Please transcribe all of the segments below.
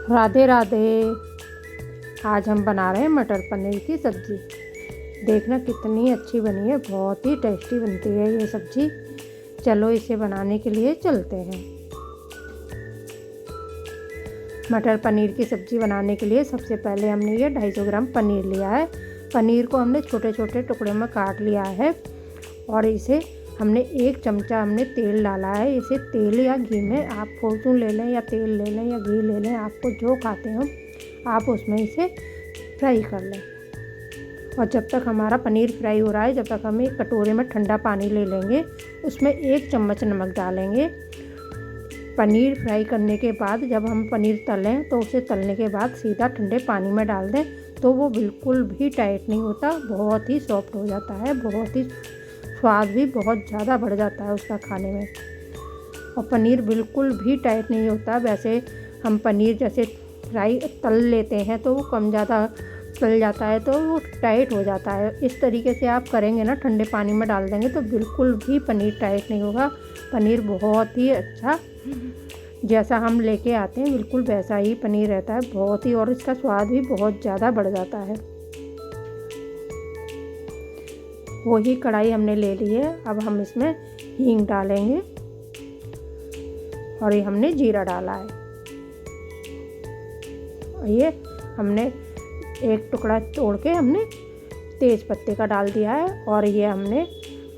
राधे राधे। आज हम बना रहे हैं मटर पनीर की सब्ज़ी। देखना कितनी अच्छी बनी है, बहुत ही टेस्टी बनती है ये सब्ज़ी। चलो इसे बनाने के लिए चलते हैं। मटर पनीर की सब्ज़ी बनाने के लिए सबसे पहले हमने ये 250 ग्राम पनीर लिया है। पनीर को हमने छोटे छोटे टुकड़ों में काट लिया है और इसे हमने 1 चमचा हमने तेल डाला है। इसे तेल या घी में आप फॉर्चून ले लें या तेल ले लें या घी ले लें, आपको जो खाते हो आप उसमें इसे फ्राई कर लें। और जब तक हमारा पनीर फ्राई हो रहा है, जब तक हम एक कटोरे में ठंडा पानी ले लेंगे, उसमें 1 चम्मच नमक डालेंगे। पनीर फ्राई करने के बाद जब हम पनीर तलें तो उसे तलने के बाद सीधा ठंडे पानी में डाल दें तो वो बिल्कुल भी टाइट नहीं होता, बहुत ही सॉफ्ट हो जाता है, बहुत ही स्वाद भी बहुत ज़्यादा बढ़ जाता है उसका खाने में। और पनीर बिल्कुल भी टाइट नहीं होता। वैसे हम पनीर जैसे फ्राई तल लेते हैं तो वो कम ज़्यादा तल जाता है तो वो टाइट हो जाता है। इस तरीके से आप करेंगे ना, ठंडे पानी में डाल देंगे तो बिल्कुल भी पनीर टाइट नहीं होगा। पनीर बहुत ही अच्छा जैसा हम लेके आते हैं बिल्कुल वैसा ही पनीर रहता है, बहुत ही, और इसका स्वाद भी बहुत ज़्यादा बढ़ जाता है। वही कढ़ाई हमने ले ली है। अब हम इसमें हींग डालेंगे और ये हमने जीरा डाला है। और ये हमने एक टुकड़ा तोड़ के हमने तेज़ पत्ते का डाल दिया है। और ये हमने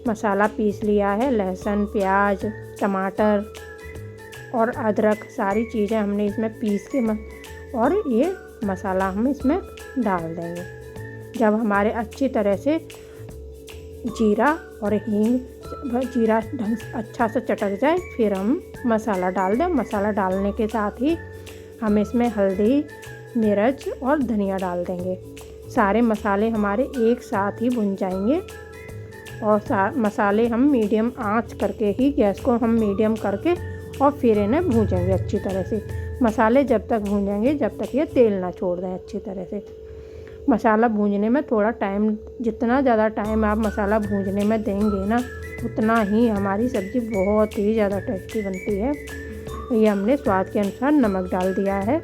मसाला पीस लिया है, लहसुन, प्याज, टमाटर और अदरक, सारी चीज़ें हमने इसमें पीस के और ये मसाला हम इसमें डाल देंगे। जब हमारे अच्छी तरह से जीरा और हींग, जीरा ढंग से अच्छा से चटक जाए फिर हम मसाला डाल दें। मसाला डालने के साथ ही हम इसमें हल्दी, मिर्च और धनिया डाल देंगे। सारे मसाले हमारे एक साथ ही भुन जाएंगे और मसाले हम मीडियम आंच करके ही, गैस को हम मीडियम करके और फिर इन्हें भूनेंगे अच्छी तरह से। मसाले जब तक भूनेंगे जब तक ये तेल ना छोड़ दें अच्छी तरह से। मसाला भूनने में थोड़ा टाइम, जितना ज़्यादा टाइम आप मसाला भूनने में देंगे ना उतना ही हमारी सब्ज़ी बहुत ही ज़्यादा टेस्टी बनती है। ये हमने स्वाद के अनुसार नमक डाल दिया है।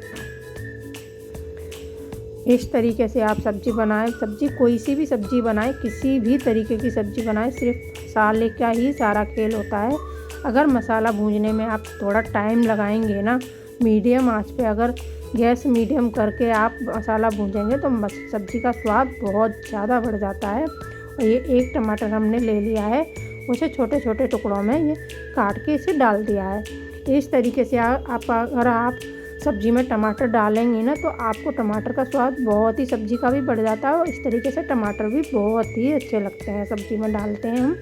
इस तरीके से आप सब्ज़ी बनाएं। सब्ज़ी कोई सी भी सब्ज़ी बनाएं, किसी भी तरीके की सब्ज़ी बनाएं, सिर्फ मसाले का ही सारा खेल होता है। अगर मसाला भूनने में आप थोड़ा टाइम लगाएंगे ना, मीडियम आंच पे अगर गैस मीडियम करके आप मसाला भूनेंगे तो सब्ज़ी का स्वाद बहुत ज़्यादा बढ़ जाता है। और ये 1 टमाटर हमने ले लिया है, उसे छोटे छोटे टुकड़ों में ये काट के इसे डाल दिया है। इस तरीके से अगर आप सब्ज़ी में टमाटर डालेंगे ना तो आपको टमाटर का स्वाद बहुत ही, सब्ज़ी का भी बढ़ जाता है। और इस तरीके से टमाटर भी बहुत ही अच्छे लगते हैं सब्ज़ी में डालते हैं हम।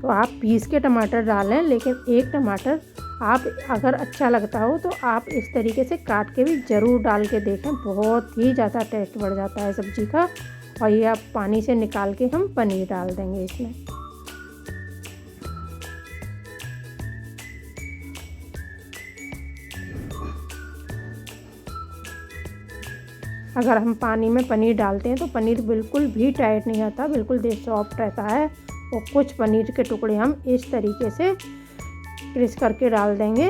तो आप पीस के टमाटर डालें, लेकिन 1 टमाटर आप अगर अच्छा लगता हो तो आप इस तरीके से काट के भी ज़रूर डाल के देखें, बहुत ही ज़्यादा टेस्ट बढ़ जाता है सब्ज़ी का। और ये आप पानी से निकाल के हम पनीर डाल देंगे इसमें। अगर हम पानी में पनीर डालते हैं तो पनीर बिल्कुल भी टाइट नहीं रहता, बिल्कुल सॉफ्ट रहता है। और कुछ पनीर के टुकड़े हम इस तरीके से क्रिश करके डाल देंगे,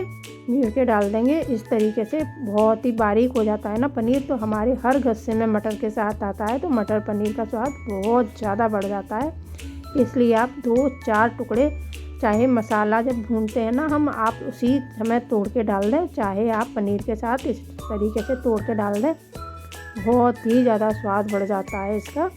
मीड़ के डाल देंगे। इस तरीके से बहुत ही बारीक हो जाता है ना पनीर, तो हमारे हर गस्से में मटर के साथ आता है तो मटर पनीर का स्वाद बहुत ज़्यादा बढ़ जाता है। इसलिए आप 2-4 टुकड़े, चाहे मसाला जब भूनते हैं ना हम, आप उसी समय तोड़ के डाल दें, चाहे आप पनीर के साथ इस तरीके से तोड़ के डाल दें, बहुत ही ज़्यादा स्वाद बढ़ जाता है इसका।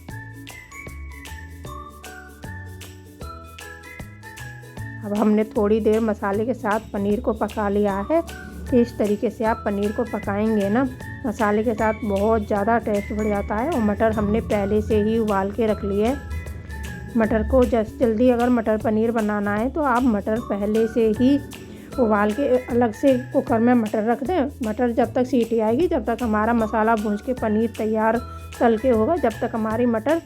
अब हमने थोड़ी देर मसाले के साथ पनीर को पका लिया है। इस तरीके से आप पनीर को पकाएंगे ना मसाले के साथ, बहुत ज़्यादा टेस्ट बढ़ जाता है। और मटर हमने पहले से ही उबाल के रख लिए। मटर को जल्दी अगर मटर पनीर बनाना है तो आप मटर पहले से ही उबाल के अलग से कुकर में मटर रख दें। मटर जब तक सीटी आएगी, जब तक हमारा मसाला भून के पनीर तैयार तल के होगा, जब तक हमारी मटर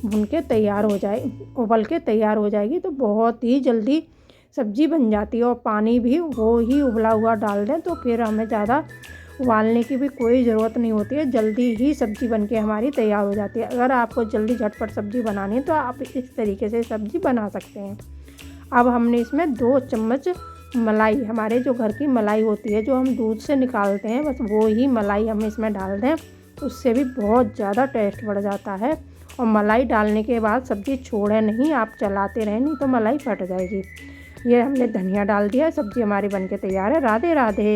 भून के तैयार हो जाए, उबल के तैयार हो जाएगी तो बहुत ही जल्दी सब्ज़ी बन जाती है। और पानी भी वो ही उबला हुआ डाल दें तो फिर हमें ज़्यादा उबालने की भी कोई ज़रूरत नहीं होती है, जल्दी ही सब्ज़ी बनके हमारी तैयार हो जाती है। अगर आपको जल्दी झटपट सब्ज़ी बनानी है तो आप इस तरीके से सब्ज़ी बना सकते हैं। अब हमने इसमें 2 चम्मच मलाई, हमारे जो घर की मलाई होती है, जो हम दूध से निकालते हैं, बस वो ही मलाई हम इसमें डाल दें, उससे भी बहुत ज़्यादा टेस्ट बढ़ जाता है। और मलाई डालने के बाद सब्ज़ी छोड़े नहीं, आप चलाते रहें, नहीं तो मलाई फट जाएगी। ये हमने धनिया डाल दिया, सब्ज़ी हमारी बनके तैयार है। राधे राधे।